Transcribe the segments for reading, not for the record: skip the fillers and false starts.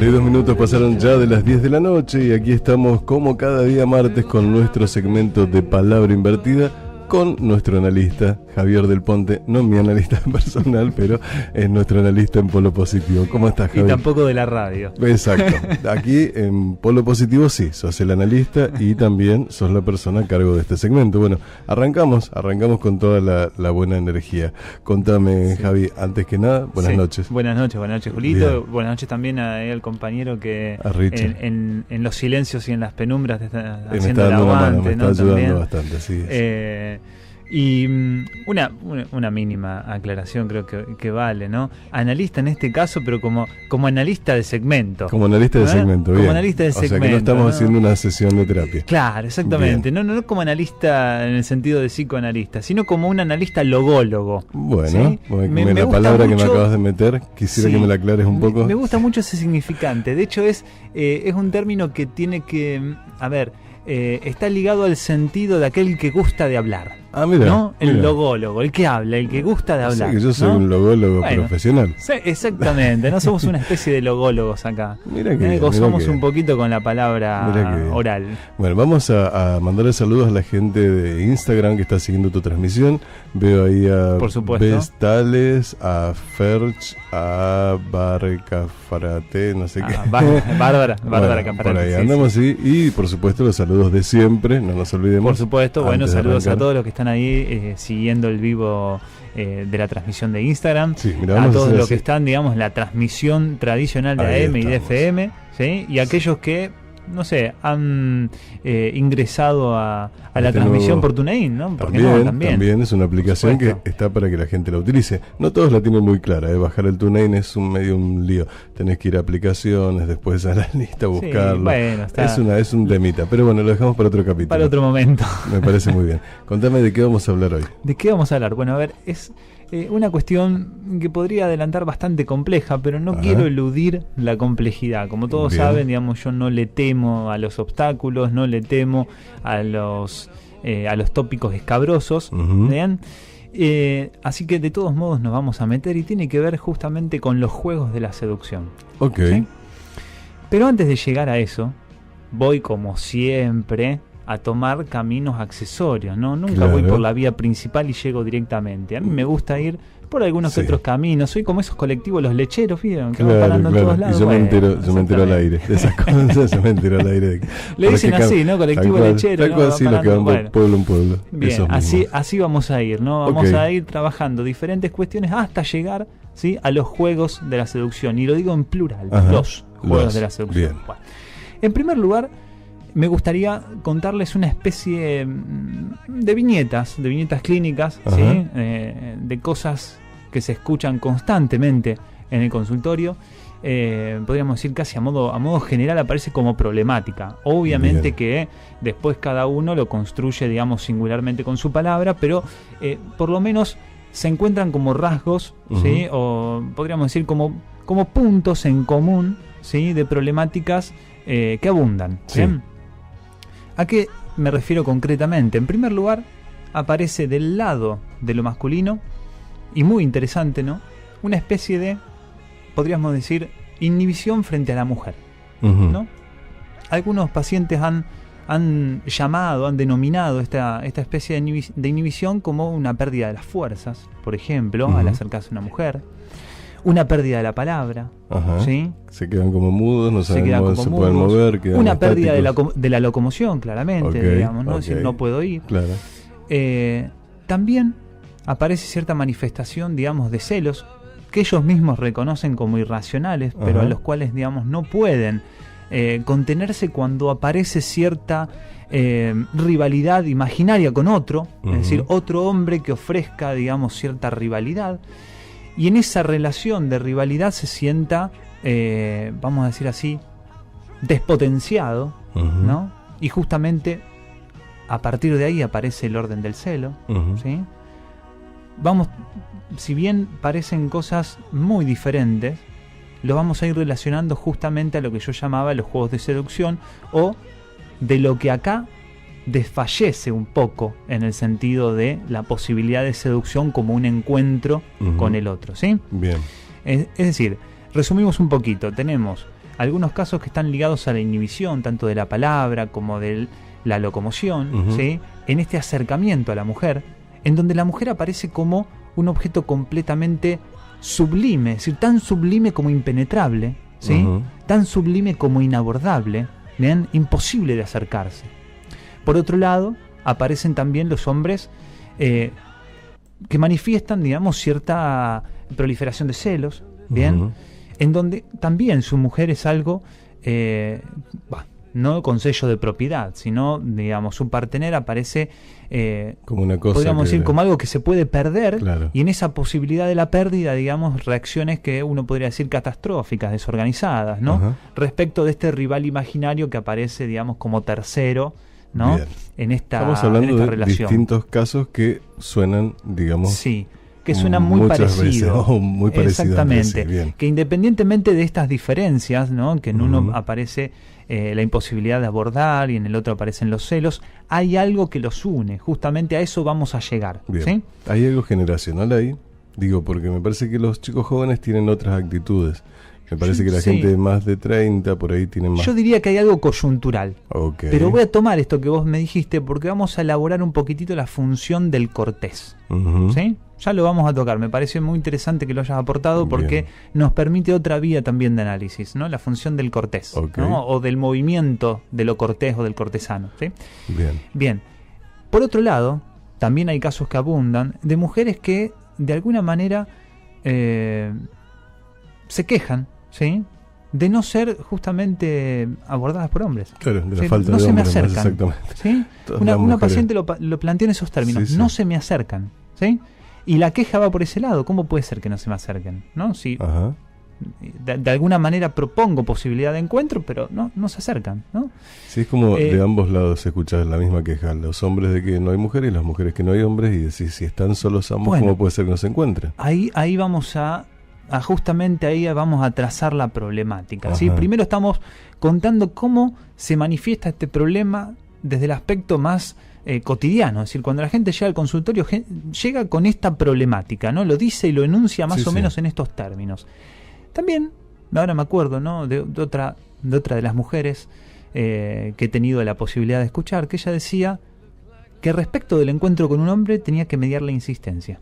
52 minutos pasaron ya de las 10 de la noche y aquí estamos como cada día martes con nuestro segmento de Palabra Invertida con nuestro analista Javier Del Ponte, no mi analista personal, pero es nuestro analista en Polo Positivo. ¿Cómo estás, Javier? Y tampoco de la radio. Exacto. Aquí en Polo Positivo sí, sos el analista y también sos la persona a cargo de este segmento. Bueno, arrancamos con toda la buena energía. Contame, sí. Javi, antes que nada, buenas noches. Buenas noches, Julito. Bien. Buenas noches también al compañero que en los silencios y en las penumbras está haciendo el aguante. Me está ayudando bastante, sí. Y una mínima aclaración creo que vale, ¿no? Analista en este caso, pero como analista de segmento. Como analista de segmento, bien. Como analista de segmento. O sea que no estamos haciendo una sesión de terapia. Claro, exactamente. No como analista en el sentido de psicoanalista, sino como un analista logólogo. Bueno, ¿sí? La palabra mucho, que me acabas de meter, quisiera que me la aclares un poco. Me gusta mucho ese significante. De hecho, es un término que tiene que... está ligado al sentido de aquel que gusta de hablar. Ah, mira. ¿No? El logólogo, el que habla, el que gusta de hablar. Sí, que yo soy un logólogo profesional. Sí, exactamente, no somos una especie de logólogos acá. Gozamos un poquito con la palabra oral. Bueno, vamos a mandarle saludos a la gente de Instagram que está siguiendo tu transmisión. Veo ahí a Vestales, a Ferch, a Barcafarate, no sé qué. Bárbara Cafarate. Por ahí andamos, sí. Y por supuesto los saludos de siempre, no nos olvidemos. Por supuesto, bueno, saludos a todos los que están ahí siguiendo el vivo de la transmisión de Instagram, sí, a todos los que están, digamos, la transmisión tradicional de AM y de FM, ¿sí? Y aquellos que, no sé, han ingresado a la transmisión por TuneIn, ¿no? También es una aplicación que está para que la gente la utilice. No todos la tienen muy clara, bajar el TuneIn es un lío. Tenés que ir a aplicaciones, después a la lista, buscarlo. Sí, bueno, es un temita, pero bueno, lo dejamos para otro capítulo. Para otro momento. Me parece muy bien. Contame de qué vamos a hablar hoy. ¿De qué vamos a hablar? Bueno, a ver, es... una cuestión que podría adelantar bastante compleja, pero no quiero eludir la complejidad. Como todos saben, digamos, yo no le temo a los obstáculos, no le temo a los tópicos escabrosos, ¿bien? Así que de todos modos nos vamos a meter y tiene que ver justamente con los juegos de la seducción. Ok. ¿Sí? Pero antes de llegar a eso, voy como siempre a tomar caminos accesorios, ¿no? Nunca voy por la vía principal y llego directamente. A mí me gusta ir por algunos otros caminos. Soy como esos colectivos, los lecheros, ¿vieron? Que van parando en todos lados. Y yo me entero al aire de esas cosas, yo me entero al aire. Le dicen así, ¿no? Colectivo lechero. Tal cual, sí, los que van por pueblo en pueblo. Bien, así vamos a ir, ¿no? Vamos a ir trabajando diferentes cuestiones hasta llegar, ¿sí?, a los juegos de la seducción. Y lo digo en plural, los juegos de la seducción. Bueno, en primer lugar, me gustaría contarles una especie de viñetas clínicas, ¿sí? De cosas que se escuchan constantemente en el consultorio. Podríamos decir casi a modo general aparece como problemática. Obviamente que después cada uno lo construye, digamos, singularmente con su palabra, pero por lo menos se encuentran como rasgos, ¿sí? O podríamos decir como puntos en común, ¿sí?, de problemáticas que abundan. Sí. ¿Bien? ¿A qué me refiero concretamente? En primer lugar, aparece del lado de lo masculino, y muy interesante, ¿no?, una especie de, podríamos decir, inhibición frente a la mujer, ¿no? Algunos pacientes han denominado esta especie de inhibición como una pérdida de las fuerzas, por ejemplo, al acercarse a una mujer. Una pérdida de la palabra, ¿sí? Se quedan como mudos, no saben cómo se pueden mover. Una pérdida de la locomoción, claramente, digamos, ¿no? Es decir, no puedo ir. Claro. También aparece cierta manifestación, digamos, de celos que ellos mismos reconocen como irracionales, pero a los cuales, digamos, no pueden contenerse cuando aparece cierta rivalidad imaginaria con otro, es decir, otro hombre que ofrezca, digamos, cierta rivalidad. Y en esa relación de rivalidad se sienta, vamos a decir así, despotenciado, ¿no? Y justamente a partir de ahí aparece el orden del celo, ¿sí? Si bien parecen cosas muy diferentes, lo vamos a ir relacionando justamente a lo que yo llamaba los juegos de seducción, o de lo que acá desfallece un poco en el sentido de la posibilidad de seducción como un encuentro con el otro, ¿sí? Bien. Es decir, resumimos un poquito, tenemos algunos casos que están ligados a la inhibición, tanto de la palabra como de la locomoción, ¿sí? En este acercamiento a la mujer, en donde la mujer aparece como un objeto completamente sublime, es decir, tan sublime como impenetrable, ¿sí? Tan sublime como inabordable, ¿bien? Imposible de acercarse. Por otro lado, aparecen también los hombres que manifiestan, digamos, cierta proliferación de celos, ¿bien? En donde también su mujer es algo, no con sello de propiedad, sino, digamos, su partener aparece como una cosa, podríamos decir, como algo que se puede perder, claro. Y en esa posibilidad de la pérdida, digamos, reacciones que uno podría decir catastróficas, desorganizadas, ¿no? Respecto de este rival imaginario que aparece, digamos, como tercero, ¿no? Bien. En esta Estamos hablando de relación. Distintos casos que suenan, digamos, sí, que suenan muy parecidos. Muy parecidos. Exactamente. Que independientemente de estas diferencias, ¿no? Que en uno aparece la imposibilidad de abordar y en el otro aparecen los celos, hay algo que los une. Justamente a eso vamos a llegar. Bien. ¿Sí? ¿Hay algo generacional ahí? Digo, porque me parece que los chicos jóvenes tienen otras actitudes. Me parece que la gente de más de 30 por ahí tiene más. Yo diría que hay algo coyuntural. Okay. Pero voy a tomar esto que vos me dijiste porque vamos a elaborar un poquitito la función del cortés. ¿Sí? Ya lo vamos a tocar. Me parece muy interesante que lo hayas aportado porque nos permite otra vía también de análisis, ¿no? La función del cortés, ¿no? O del movimiento de lo cortés o del cortesano. ¿Sí? Bien. Por otro lado, también hay casos que abundan de mujeres que de alguna manera se quejan, ¿sí? De no ser justamente abordadas por hombres. Claro, de la ¿sí? falta no de se hombres, me acercan. Exactamente. ¿Sí? Una paciente lo planteó en esos términos. No se me acercan. ¿Sí? Y la queja va por ese lado. ¿Cómo puede ser que no se me acerquen? ¿No? Si de alguna manera propongo posibilidad de encuentro, pero no se acercan, ¿no? Sí, es como de ambos lados se escucha la misma queja. Los hombres de que no hay mujeres y las mujeres que no hay hombres. Y decir, si están solos ambos, ¿cómo puede ser que no se encuentren? Ahí vamos justamente ahí vamos a trazar la problemática, ¿sí? Primero estamos contando cómo se manifiesta este problema desde el aspecto más cotidiano, es decir, cuando la gente llega al consultorio llega con esta problemática, ¿no? Lo dice y lo enuncia más o menos en estos términos. También, ahora me acuerdo, ¿no? de otra de las mujeres que he tenido la posibilidad de escuchar, que ella decía que respecto del encuentro con un hombre tenía que mediar la insistencia.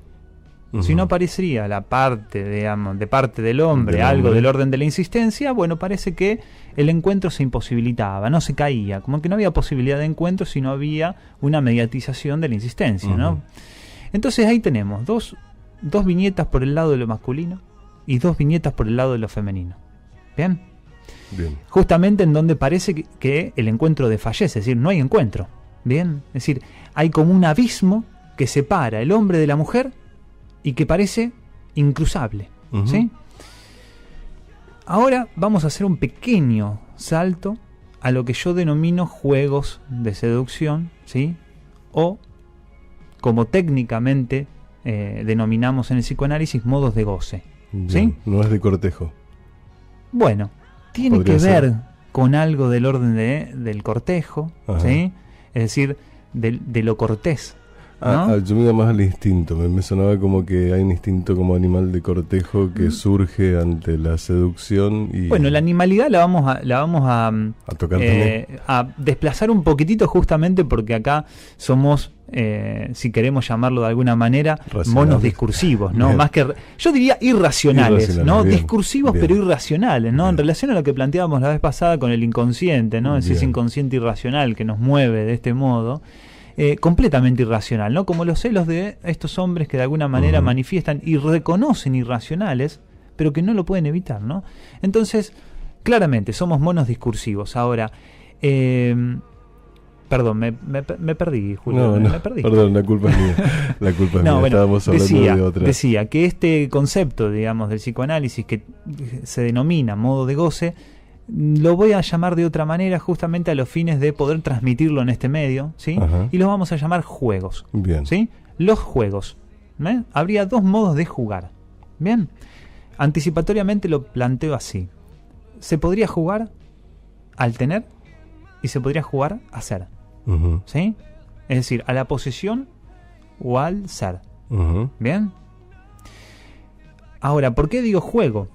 Si no aparecería la parte, digamos, de parte del hombre, algo del orden de la insistencia, bueno, parece que el encuentro se imposibilitaba, no se caía, como que no había posibilidad de encuentro si no había una mediatización de la insistencia, ¿no? Entonces ahí tenemos dos viñetas por el lado de lo masculino y dos viñetas por el lado de lo femenino. ¿Bien? Justamente en donde parece que el encuentro desfallece, es decir, no hay encuentro. ¿Bien? Es decir, hay como un abismo que separa el hombre de la mujer y que parece incruzable. ¿Sí? Ahora vamos a hacer un pequeño salto a lo que yo denomino juegos de seducción, ¿sí? O, como técnicamente denominamos en el psicoanálisis, modos de goce. ¿Sí? No es de cortejo. Bueno, tiene que ver con algo del orden del cortejo, ¿sí? Es decir, de lo cortés. ¿No? Yo me iba más al instinto, me sonaba como que hay un instinto como animal de cortejo que surge ante la seducción y... Bueno, la animalidad la vamos a tocar a desplazar un poquitito justamente porque acá somos, si queremos llamarlo de alguna manera, monos discursivos, ¿no? Más que, yo diría irracionales, ¿no? Discursivos pero irracionales, ¿no? En relación a lo que planteábamos la vez pasada con el inconsciente, ¿no? Ese inconsciente irracional que nos mueve de este modo. Completamente irracional, ¿no? Como los celos de estos hombres que de alguna manera manifiestan y reconocen irracionales, pero que no lo pueden evitar, ¿no? Entonces, claramente, somos monos discursivos. Ahora, perdón, me perdí, Julio. Me perdí. Perdón, la culpa es mía. La culpa es mía. Bueno, estábamos hablando de otra. Decía que este concepto, digamos, del psicoanálisis que se denomina modo de goce, lo voy a llamar de otra manera justamente a los fines de poder transmitirlo en este medio, ¿sí? Y los vamos a llamar juegos. Bien. ¿Sí? Los juegos. Habría dos modos de jugar. Bien. Anticipatoriamente lo planteo así. Se podría jugar al tener y se podría jugar a ser. ¿Sí? Es decir, a la posesión o al ser. Bien. Ahora, ¿por qué digo juego?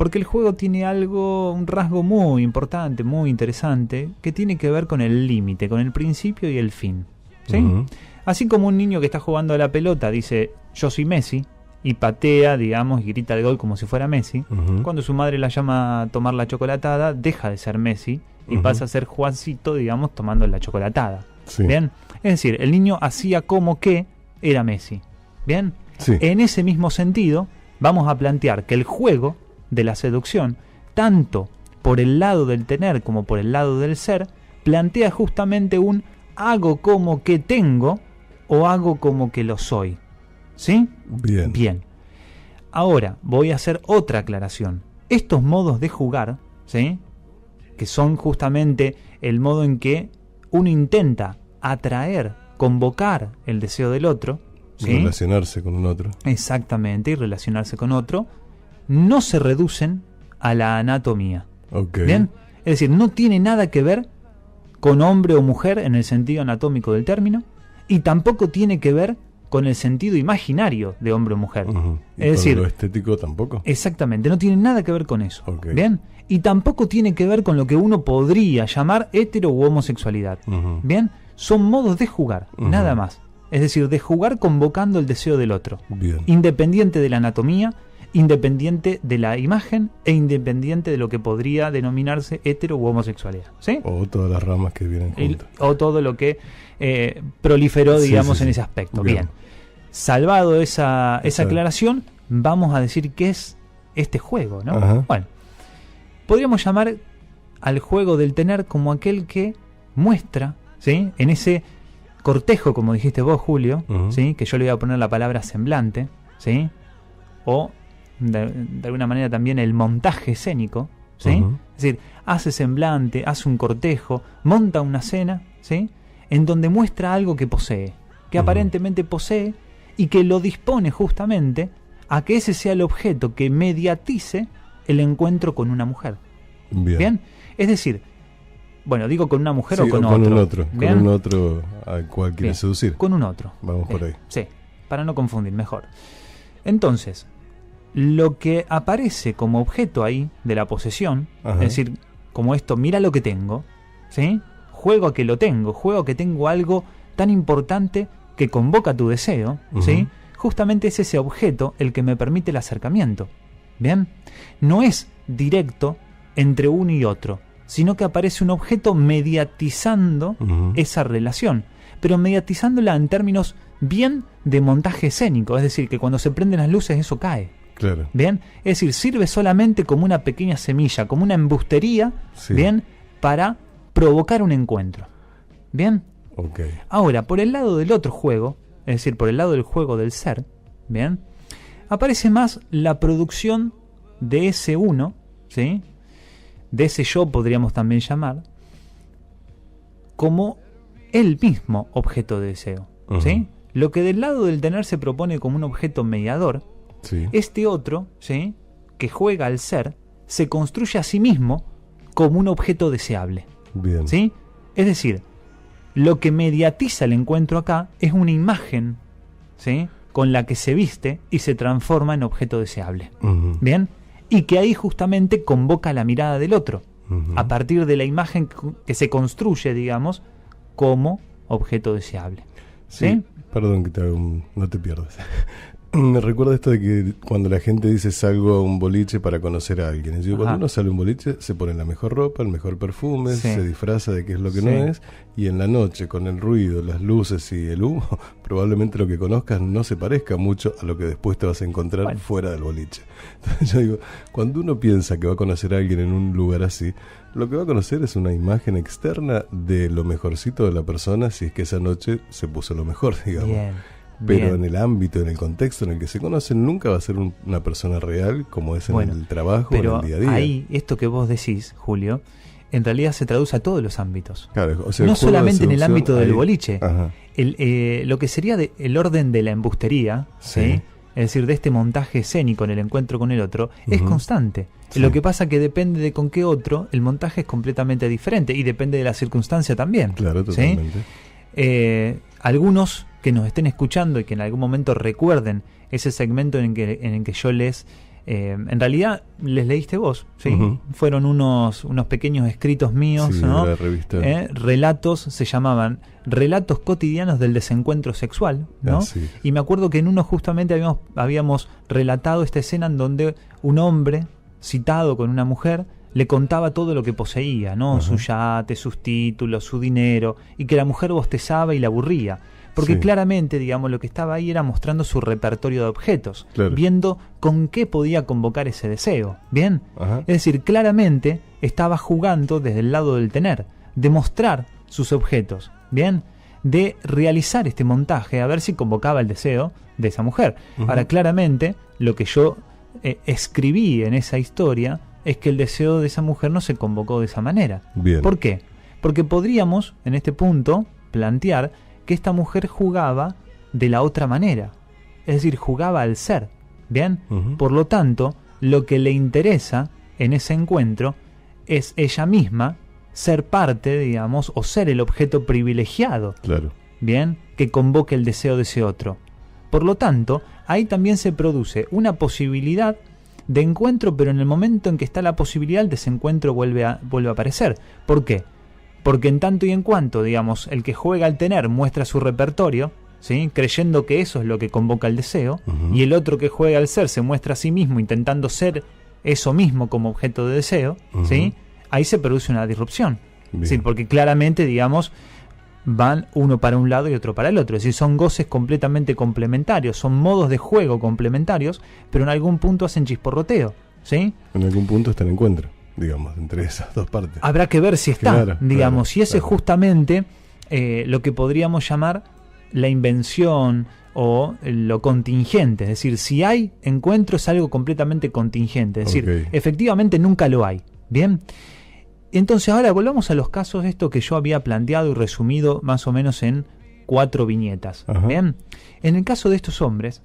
Porque el juego tiene un rasgo muy importante, muy interesante, que tiene que ver con el límite, con el principio y el fin. ¿Sí? Uh-huh. Así como un niño que está jugando a la pelota dice, yo soy Messi, y patea, digamos, y grita el gol como si fuera Messi, uh-huh. Cuando su madre la llama a tomar la chocolatada, deja de ser Messi y pasa a ser Juancito, digamos, tomando la chocolatada. Sí. ¿Bien? Es decir, el niño hacía como que era Messi. ¿Bien? Sí. En ese mismo sentido, vamos a plantear que el juego de la seducción, tanto por el lado del tener como por el lado del ser, plantea justamente un hago como que tengo o hago como que lo soy. ¿Sí? Bien. Bien. Ahora voy a hacer otra aclaración. Estos modos de jugar, ¿sí?, que son justamente el modo en que uno intenta atraer, convocar el deseo del otro, ¿sí?, relacionarse con un otro. Exactamente, y relacionarse con otro, no se reducen a la anatomía. Okay. ¿Bien? Es decir, no tiene nada que ver con hombre o mujer en el sentido anatómico del término, y tampoco tiene que ver con el sentido imaginario de hombre o mujer. Uh-huh. ¿Y es decir, lo estético tampoco? Exactamente, no tiene nada que ver con eso. Okay. ¿Bien? Y tampoco tiene que ver con lo que uno podría llamar hetero u homosexualidad. Uh-huh. ¿Bien? Son modos de jugar, uh-huh. nada más. Es decir, de jugar convocando el deseo del otro. Bien. Independiente de la anatomía, independiente de la imagen e independiente de lo que podría denominarse hetero u homosexualidad. ¿Sí? O todas las ramas que vienen juntas. O todo lo que proliferó, digamos, en ese aspecto. Bien. Salvado esa aclaración, vamos a decir qué es este juego, ¿no? Ajá. Bueno, podríamos llamar al juego del tener como aquel que muestra, ¿sí?, en ese cortejo, como dijiste vos, Julio, uh-huh. ¿sí?, que yo le voy a poner la palabra semblante, ¿sí?, o de alguna manera también el montaje escénico, ¿sí? Uh-huh. Es decir, hace semblante, hace un cortejo, monta una cena, ¿sí?, en donde muestra algo que posee, que uh-huh. aparentemente posee, y que lo dispone justamente a que ese sea el objeto que mediatice el encuentro con una mujer. Bien. ¿Bien? Es decir, bueno, digo con una mujer o con otro. ¿Bien? Con un otro al cual quiere seducir. Con un otro. Vamos por ahí. Sí, para no confundir, mejor. Entonces, lo que aparece como objeto ahí de la posesión, ajá. es decir, como esto, mira lo que tengo, ¿sí? Juego a que lo tengo, juego a que tengo algo tan importante que convoca tu deseo, uh-huh. ¿sí? Justamente es ese objeto el que me permite el acercamiento. ¿Bien? No es directo entre uno y otro, sino que aparece un objeto mediatizando uh-huh. esa relación, pero mediatizándola en términos bien de montaje escénico, es decir, que cuando se prenden las luces eso cae. Claro. ¿Bien? Es decir, sirve solamente como una pequeña semilla, como una embustería, sí. ¿bien?, para provocar un encuentro. ¿Bien? Okay. Ahora, por el lado del otro juego, es decir, por el lado del juego del ser, ¿bien?, aparece más la producción de ese uno, ¿sí?, de ese yo podríamos también llamar, como el mismo objeto de deseo, uh-huh. ¿sí? Lo que del lado del tener se propone como un objeto mediador, sí. este otro, ¿sí?, que juega al ser, se construye a sí mismo como un objeto deseable. Bien. ¿Sí? Es decir, lo que mediatiza el encuentro acá es una imagen, ¿sí?, con la que se viste y se transforma en objeto deseable. Uh-huh. ¿Bien? Y que ahí justamente convoca la mirada del otro, uh-huh. a partir de la imagen que se construye, digamos, como objeto deseable. Sí, ¿Sí? Perdón que te hago no te pierdas. Me recuerda esto de que cuando la gente dice salgo a un boliche para conocer a alguien. Es decir, cuando uno sale a un boliche se pone la mejor ropa, el mejor perfume, sí. se disfraza de qué es lo que sí. no es, y en la noche con el ruido, las luces y el humo, probablemente lo que conozcas no se parezca mucho a lo que después te vas a encontrar fuera del boliche. Entonces yo digo, cuando uno piensa que va a conocer a alguien en un lugar así, lo que va a conocer es una imagen externa de lo mejorcito de la persona, si es que esa noche se puso lo mejor, digamos. Bien. Pero Bien. en el ámbito, en el contexto en el que se conocen, nunca va a ser una persona real como es en el trabajo, pero en el día a día. Ahí, esto que vos decís, Julio, en realidad se traduce a todos los ámbitos. Claro, o sea, no solamente en el ámbito del ahí, boliche. Ajá. Lo que sería el orden de la embustería, sí. ¿sí?, es decir, de este montaje escénico en el encuentro con el otro, es constante. Sí. Lo que pasa que depende de con qué otro, el montaje es completamente diferente y depende de la circunstancia también. Claro, totalmente. ¿Sí? Algunos que nos estén escuchando y que en algún momento recuerden ese segmento en el que yo les En realidad les leíste vos, ¿sí? Fueron unos pequeños escritos míos, ¿no? De la revista. Relatos, se llamaban Relatos cotidianos del desencuentro sexual, ¿no? Y me acuerdo que en uno justamente habíamos relatado esta escena en donde un hombre citado con una mujer le contaba todo lo que poseía, ¿no? Su yate, sus títulos, su dinero, y que la mujer bostezaba y la aburría. Porque claramente, digamos, lo que estaba ahí era mostrando su repertorio de objetos, viendo con qué podía convocar ese deseo, ¿bien? Es decir, claramente estaba jugando desde el lado del tener, de mostrar sus objetos, ¿bien? De realizar este montaje, a ver si convocaba el deseo de esa mujer. Ahora, claramente, lo que yo escribí en esa historia es que el deseo de esa mujer no se convocó de esa manera. Bien. ¿Por qué? Porque podríamos, en este punto, plantear que esta mujer jugaba de la otra manera, es decir, jugaba al ser, ¿bien? Por lo tanto, lo que le interesa en ese encuentro es ella misma ser parte, digamos, o ser el objeto privilegiado, ¿bien? Que convoque el deseo de ese otro. Por lo tanto, ahí también se produce una posibilidad de encuentro, pero en el momento en que está la posibilidad, el desencuentro vuelve a aparecer. ¿Por qué? Porque en tanto y en cuanto, digamos, el que juega al tener muestra su repertorio, ¿sí? Creyendo que eso es lo que convoca el deseo, y el otro que juega al ser se muestra a sí mismo intentando ser eso mismo como objeto de deseo, ¿sí? Ahí se produce una disrupción. ¿Sí? Porque claramente, digamos, van uno para un lado y otro para el otro. Es decir, son goces completamente complementarios, son modos de juego complementarios, pero en algún punto hacen chisporroteo, ¿sí? En algún punto está el encuentro, digamos, entre esas dos partes. Habrá que ver si está, digamos, y ese es justamente lo que podríamos llamar la invención o lo contingente. Es decir, si hay encuentro es algo completamente contingente. Es decir, efectivamente nunca lo hay. ¿Bien? Entonces ahora volvamos a los casos, esto que yo había planteado y resumido más o menos en 4 viñetas. ¿Bien? En el caso de estos hombres,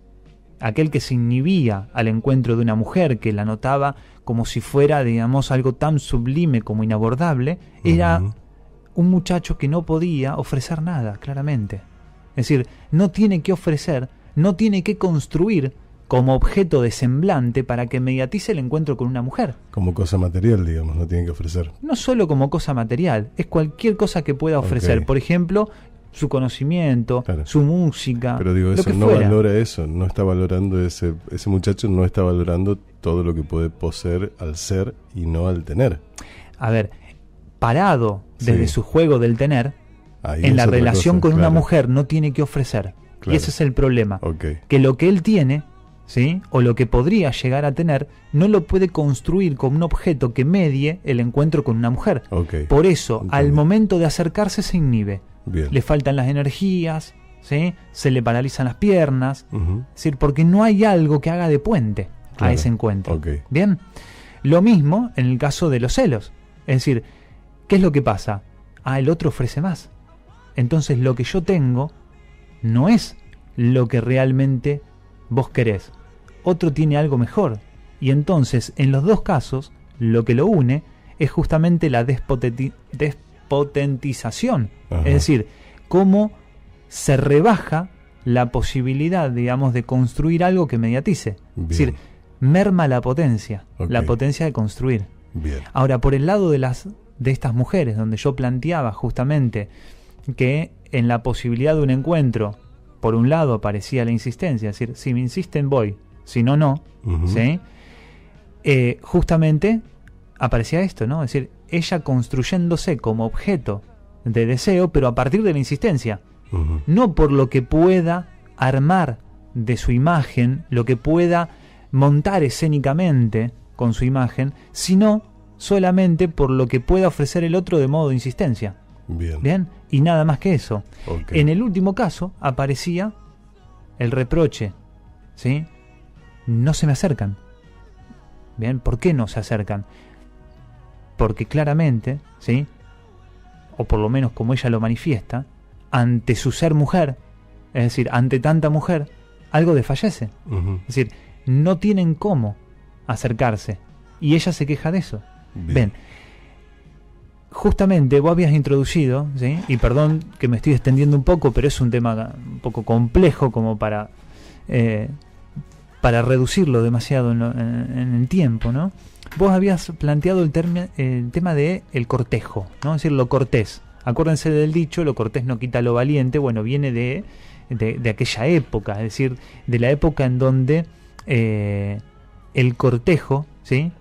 aquel que se inhibía al encuentro de una mujer, que la notaba como si fuera, digamos, algo tan sublime como inabordable, era un muchacho que no podía ofrecer nada, claramente. Es decir, no tiene que ofrecer, no tiene que construir como objeto de semblante para que mediatice el encuentro con una mujer. Como cosa material, digamos, no tiene que ofrecer. No solo como cosa material, es cualquier cosa que pueda ofrecer. Por ejemplo, su conocimiento, su música. Pero digo, eso no valora eso, no está valorando ese muchacho, no está valorando todo lo que puede poseer al ser y no al tener. A ver, parado desde su juego del tener, ahí en la relación con una mujer no tiene que ofrecer. Y ese es el problema. Que lo que él tiene, ¿sí? O lo que podría llegar a tener, no lo puede construir como un objeto que medie el encuentro con una mujer. Por eso, al momento de acercarse se inhibe. Le faltan las energías, ¿sí? Se le paralizan las piernas, es decir, porque no hay algo que haga de puente a ese encuentro. Bien, lo mismo en el caso de los celos. Es decir, ¿qué es lo que pasa? El otro ofrece más. Entonces lo que yo tengo no es lo que realmente vos querés. Otro tiene algo mejor. Y entonces, en los dos casos, lo que lo une es justamente la despotentización. Es decir, cómo se rebaja la posibilidad, digamos, de construir algo que mediatice. Es decir, merma la potencia de construir. Ahora, por el lado de estas mujeres, donde yo planteaba justamente que en la posibilidad de un encuentro, por un lado aparecía la insistencia, es decir, si me insisten voy, si no, no, ¿sí? Justamente aparecía esto, ¿no? Es decir, ella construyéndose como objeto de deseo, pero a partir de la insistencia, no por lo que pueda armar de su imagen, lo que pueda montar escénicamente con su imagen, sino solamente por lo que pueda ofrecer el otro de modo de insistencia. Bien, y nada más que eso. En el último caso aparecía el reproche, ¿sí? No se me acercan. Bien, ¿por qué no se acercan? Porque claramente, ¿sí? O por lo menos como ella lo manifiesta, ante su ser mujer, es decir, ante tanta mujer, algo desfallece. Es decir, no tienen cómo acercarse. Y ella se queja de eso. Bien. Justamente vos habías introducido, ¿sí? Y perdón que me estoy extendiendo un poco, pero es un tema un poco complejo como para para reducirlo demasiado en el tiempo, ¿no? Vos habías planteado el tema de el cortejo, ¿no? Es decir, lo cortés. Acuérdense del dicho, lo cortés no quita lo valiente. Bueno, viene de aquella época, es decir, de la época en donde el cortejo, ¿sí?,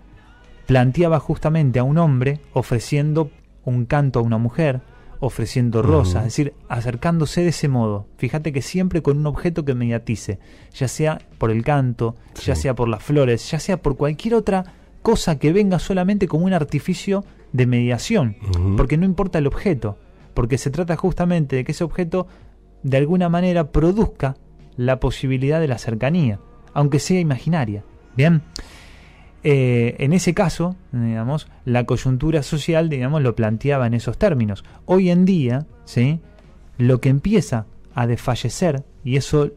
planteaba justamente a un hombre ofreciendo un canto a una mujer, ofreciendo rosas, es decir, acercándose de ese modo. Fíjate que siempre con un objeto que mediatice, ya sea por el canto, ya sea por las flores, ya sea por cualquier otra cosa que venga solamente como un artificio de mediación, porque no importa el objeto, porque se trata justamente de que ese objeto de alguna manera produzca la posibilidad de la cercanía, aunque sea imaginaria. Bien, en ese caso, digamos, la coyuntura social, digamos, lo planteaba en esos términos. Hoy en día, ¿sí?, lo que empieza a desfallecer, y eso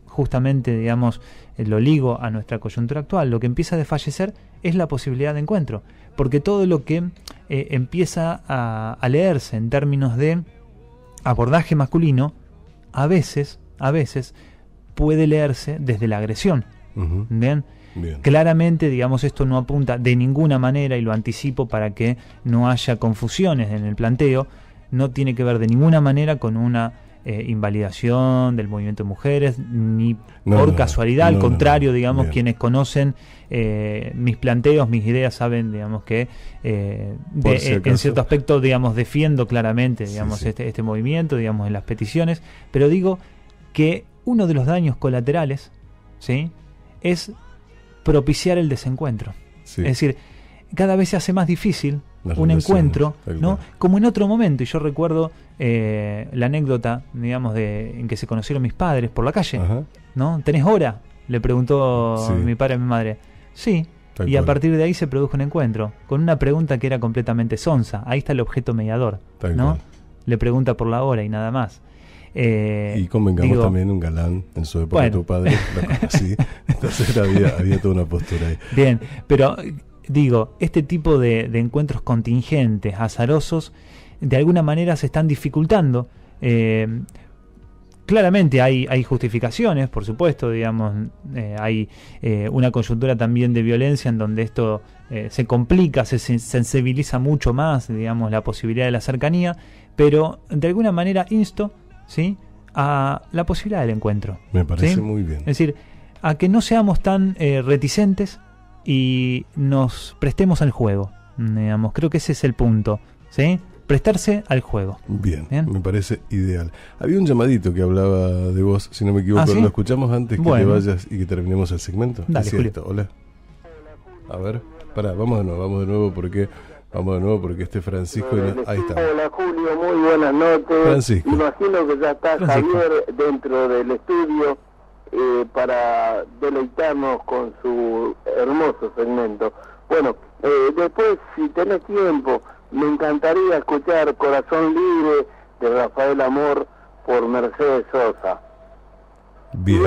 justamente, digamos, lo ligo a nuestra coyuntura actual, lo que empieza a desfallecer es la posibilidad de encuentro, porque todo lo que empieza a leerse en términos de abordaje masculino, a veces puede leerse desde la agresión. ¿Bien? Claramente, digamos, esto no apunta de ninguna manera, y lo anticipo para que no haya confusiones en el planteo, no tiene que ver de ninguna manera con una invalidación del movimiento de mujeres, ni por casualidad, al contrario, digamos, quienes conocen mis planteos, mis ideas, saben, digamos, que en cierto aspecto, digamos, defiendo claramente, digamos, este movimiento, digamos, en las peticiones, pero digo que uno de los daños colaterales, ¿sí?, es propiciar el desencuentro. Es decir, cada vez se hace más difícil un encuentro, ¿no? Como en otro momento. Y yo recuerdo la anécdota, digamos, en que se conocieron mis padres por la calle. ¿No? ¿Tenés hora?, le preguntó mi padre a mi madre. Sí. Y a partir de ahí se produjo un encuentro, con una pregunta que era completamente sonsa. Ahí está el objeto mediador, ¿no? Le pregunta por la hora y nada más. Y convengamos también un galán en su época, tu padre lo conocí, entonces había toda una postura ahí. Bien, pero digo, este tipo de encuentros contingentes, azarosos, de alguna manera se están dificultando. Claramente hay justificaciones, por supuesto, digamos, hay una coyuntura también de violencia en donde esto se complica, se sensibiliza mucho más, digamos, la posibilidad de la cercanía, pero de alguna manera insto, ¿sí?, a la posibilidad del encuentro. Me parece muy bien. Es decir, a que no seamos tan reticentes y nos prestemos al juego. Digamos, creo que ese es el punto, ¿sí? Prestarse al juego. Bien, me parece ideal. Había un llamadito que hablaba de vos, si no me equivoco. ¿Sí? Lo escuchamos antes que te vayas y que terminemos el segmento. Dale, es cierto. Hola. A ver, pará, vamos de nuevo porque este Francisco... ahí está. Hola Julio, muy buenas noches. Francisco. Imagino que ya está Javier dentro del estudio para deleitarnos con su hermoso segmento. Bueno, después, si tenés tiempo, me encantaría escuchar Corazón Libre de Rafael Amor por Mercedes Sosa. Bien. Y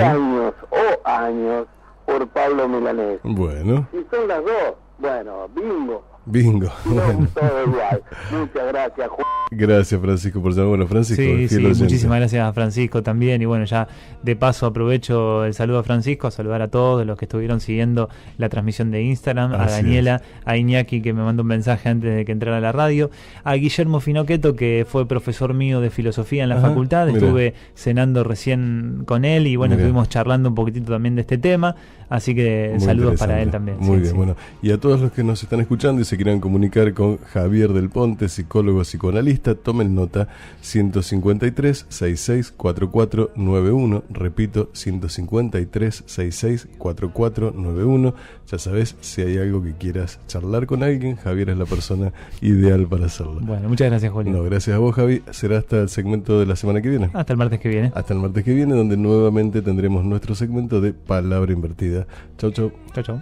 años por Pablo Milanés. Bueno. Si son las dos, bueno, bingo. Bingo. Bueno. Todo igual. Muchas gracias, Juan. Gracias, Francisco, por llamar. Bueno, Francisco. Sí, muchísimas gracias a Francisco también. Y bueno, ya de paso aprovecho el saludo a Francisco, a saludar a todos los que estuvieron siguiendo la transmisión de Instagram, a Daniela, a Iñaki, que me mandó un mensaje antes de que entrara a la radio, a Guillermo Finoqueto, que fue profesor mío de filosofía en la facultad. Estuve cenando recién con él y bueno, estuvimos charlando un poquitito también de este tema. Así que muy saludos para él también. Muy bien, bueno. Y a todos los que nos están escuchando y se quieran comunicar con Javier del Ponte, psicólogo psicoanalista, tomen nota: 153 66 44 91. Repito, 153 66 44 91. Ya sabes, si hay algo que quieras charlar con alguien, Javier es la persona ideal para hacerlo. Bueno, muchas gracias, Julio. No, gracias a vos, Javi. Será hasta el segmento de la semana que viene. Hasta el martes que viene. Hasta el martes que viene, donde nuevamente tendremos nuestro segmento de Palabra Invertida. Chau, chau. Chau, chau.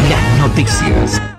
Las noticias.